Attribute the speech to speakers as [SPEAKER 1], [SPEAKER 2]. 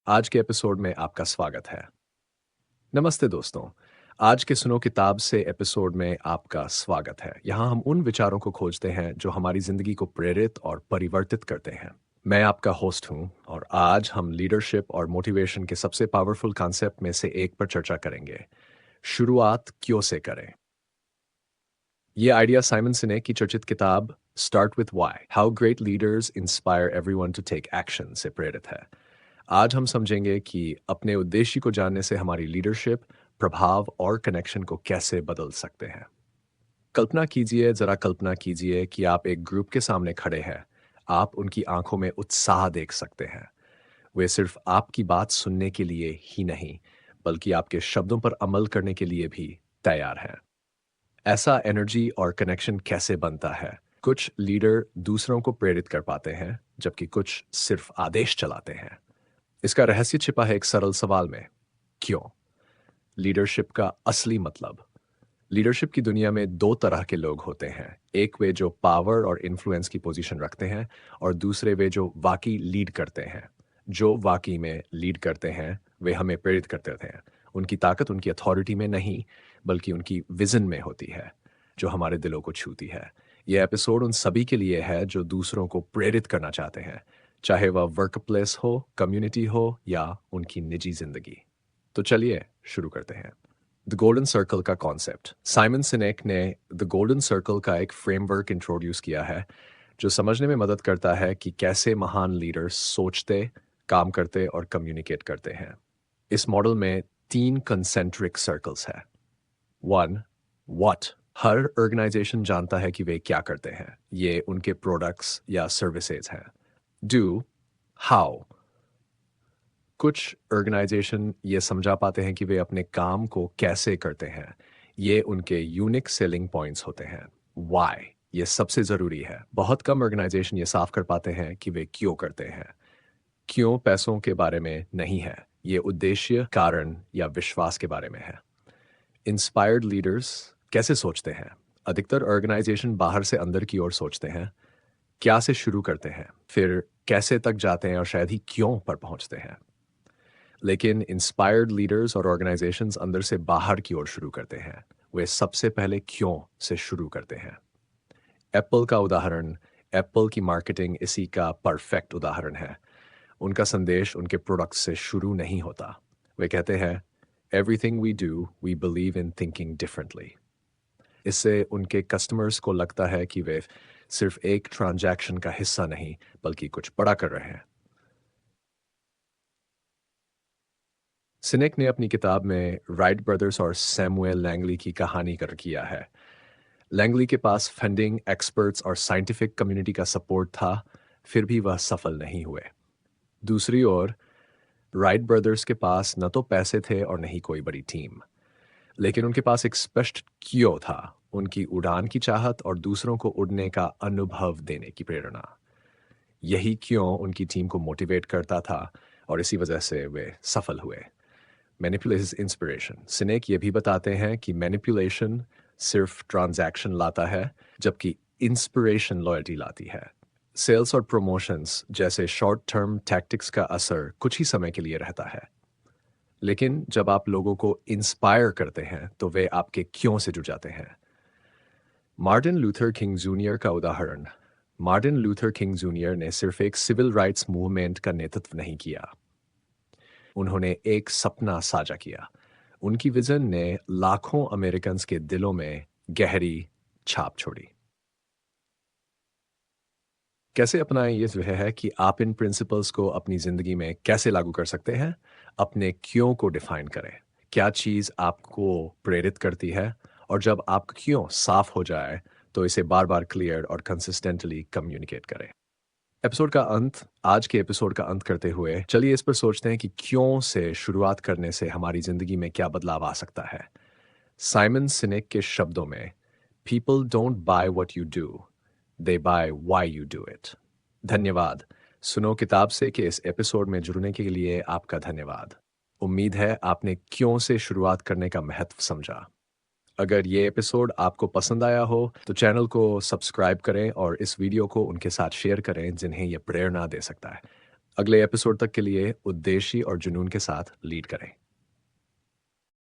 [SPEAKER 1] आज के एपिसोड में आपका स्वागत है। नमस्ते दोस्तों। आज के सुनो किताब से एपिसोड में आपका स्वागत है। यहाँ हम उन विचारों को खोजते हैं जो हमारी जिंदगी को प्रेरित और परिवर्तित करते हैं। मैं आपका होस्ट हूँ और आज हम लीडरशिप और मोटिवेशन के सबसे पावरफुल कॉन्सेप्ट में से एक पर चर्चा करेंगे। शुरुआत क्यों से करें। ये आइडिया साइमन सिनेक की चर्चित किताब start with why how great leaders inspire everyone to take action से प्रेरित है। आज हम समझेंगे कि अपने उद्देश्य को जानने से हमारी लीडरशिप, प्रभाव और कनेक्शन को कैसे बदल सकते हैं। कल्पना कीजिए, जरा कल्पना कीजिए कि आप एक ग्रुप के सामने खड़े हैं। आप उनकी आंखों में उत्साह देख सकते हैं। वे सिर्फ आपकी बात सुनने के लिए ही नहीं, बल्कि आपके शब्दों पर अमल करने के लिए भी तैयार हैं। ऐसा एनर्जी और कनेक्शन कैसे बनता है? कुछ लीडर दूसरों को प्रेरित कर पाते हैं, जबकि कुछ सिर्फ आदेश चलाते हैं। इसका रहस्य छिपा है एक सरल सवाल में, क्यों? लीडरशिप का असली मतलब। लीडरशिप की दुनिया में दो तरह के लोग होते हैं। एक वे जो पावर और इन्फ्लुएंस की पोजीशन रखते हैं, और दूसरे वे जो वाकई लीड करते हैं। जो वाकई में लीड करते हैं वे हमें प्रेरित करते हैं। उनकी ताकत उनकी अथॉरिटी में नहीं, बल्कि उनकी विजन में होती है, जो हमारे दिलों को छूती है। यह एपिसोड उन सभी के लिए है जो दूसरों को प्रेरित करना चाहते हैं, चाहे वह वर्क प्लेस हो, कम्युनिटी हो या उनकी निजी जिंदगी। तो चलिए शुरू करते हैं। द गोल्डन सर्कल का कॉन्सेप्ट। साइमन सिनेक ने द गोल्डन सर्कल का एक फ्रेमवर्क इंट्रोड्यूस किया है, जो समझने में मदद करता है कि कैसे महान लीडर्स सोचते, काम करते और कम्युनिकेट करते हैं। इस मॉडल में तीन कंसेंट्रिक सर्कल्स हैं। One, what. हर ऑर्गेनाइजेशन जानता है कि वे क्या करते हैं, ये उनके प्रोडक्ट्स या सर्विसेज हैं। Do, how. कुछ ऑर्गेनाइजेशन ये समझा पाते हैं कि वे अपने काम को कैसे करते हैं, ये उनके यूनिक सेलिंग पॉइंट्स होते हैं। वाई, ये सबसे ज़रूरी है। बहुत कम ऑर्गेनाइजेशन ये साफ कर पाते हैं कि वे क्यों करते हैं। क्यों पैसों के बारे में नहीं है, ये उद्देश्य, कारण या विश्वास के बारे में है। इंस्पायर्ड लीडर्स कैसे सोचते हैं। अधिकतर ऑर्गेनाइजेशन बाहर से अंदर की ओर सोचते हैं। क्या से शुरू करते हैं, फिर कैसे तक जाते हैं और शायद ही क्यों पर पहुंचते हैं। लेकिन इंस्पायर्ड लीडर्स और ऑर्गेनाइजेशंस अंदर से बाहर की ओर शुरू करते हैं। वे सबसे पहले क्यों से शुरू करते हैं। एप्पल का उदाहरण, एप्पल की मार्केटिंग इसी का परफेक्ट उदाहरण है। उनका संदेश उनके प्रोडक्ट से शुरू नहीं होता। वे कहते हैं, everything we do we believe in thinking differently. इससे उनके कस्टमर्स को लगता है कि वे सिर्फ एक ट्रांजैक्शन का हिस्सा नहीं, बल्कि कुछ बड़ा कर रहे हैं। सिनेक ने अपनी किताब में राइट ब्रदर्स और सैमुएल लैंगली की कहानी कर किया है। लैंगली के पास फंडिंग, एक्सपर्ट्स और साइंटिफिक कम्युनिटी का सपोर्ट था, फिर भी वह सफल नहीं हुए। दूसरी ओर, राइट ब्रदर्स के पास न तो पैसे थे और न ही कोई बड़ी टीम, लेकिन उनके पास एक स्पष्ट क्यों था, उनकी उड़ान की चाहत और दूसरों को उड़ने का अनुभव देने की प्रेरणा। यही क्यों उनकी टीम को मोटिवेट करता था, और इसी वजह से वे सफल हुए। Manipulation inspiration. सिनेक ये भी बताते हैं कि मैनिपुलेशन सिर्फ ट्रांजैक्शन लाता है, जबकि इंस्पिरेशन लॉयल्टी लाती है। सेल्स और प्रमोशंस जैसे शॉर्ट टर्म टैक्टिक्स का असर कुछ ही समय के लिए रहता है, लेकिन जब आप लोगों को इंस्पायर करते हैं तो वे आपके क्यों से जुड़ जाते हैं। मार्टिन लूथर किंग जूनियर का उदाहरण। मार्टिन लूथर किंग जूनियर ने सिर्फ एक सिविल राइट्स मूवमेंट का नेतृत्व नहीं किया, उन्होंने एक सपना साझा किया। उनकी विजन ने लाखों अमेरिकन्स के दिलों में गहरी छाप छोड़ी। कैसे अपनाएं, ये जो है कि आप इन प्रिंसिपल्स को अपनी जिंदगी में कैसे लागू कर सकते हैं। अपने क्यों को डिफाइन करें। क्या चीज़ आपको प्रेरित करती है, और जब आपका क्यों साफ हो जाए तो इसे बार बार क्लियर और कंसिस्टेंटली कम्युनिकेट करें। एपिसोड का अंत आज के एपिसोड का अंत करते हुए चलिए इस पर सोचते हैं कि क्यों से शुरुआत करने से हमारी जिंदगी में क्या बदलाव आ सकता है। साइमन सिनेक के शब्दों में, people don't buy what you do, they buy why you do it. धन्यवाद। सुनो किताब से के इस एपिसोड में जुड़ने के लिए आपका धन्यवाद। उम्मीद है आपने क्यों से शुरुआत करने का महत्व समझा। अगर ये एपिसोड आपको पसंद आया हो तो चैनल को सब्सक्राइब करें और इस वीडियो को उनके साथ शेयर करें जिन्हें यह प्रेरणा दे सकता है। अगले एपिसोड तक के लिए उद्देश्य और जुनून के साथ लीड करें।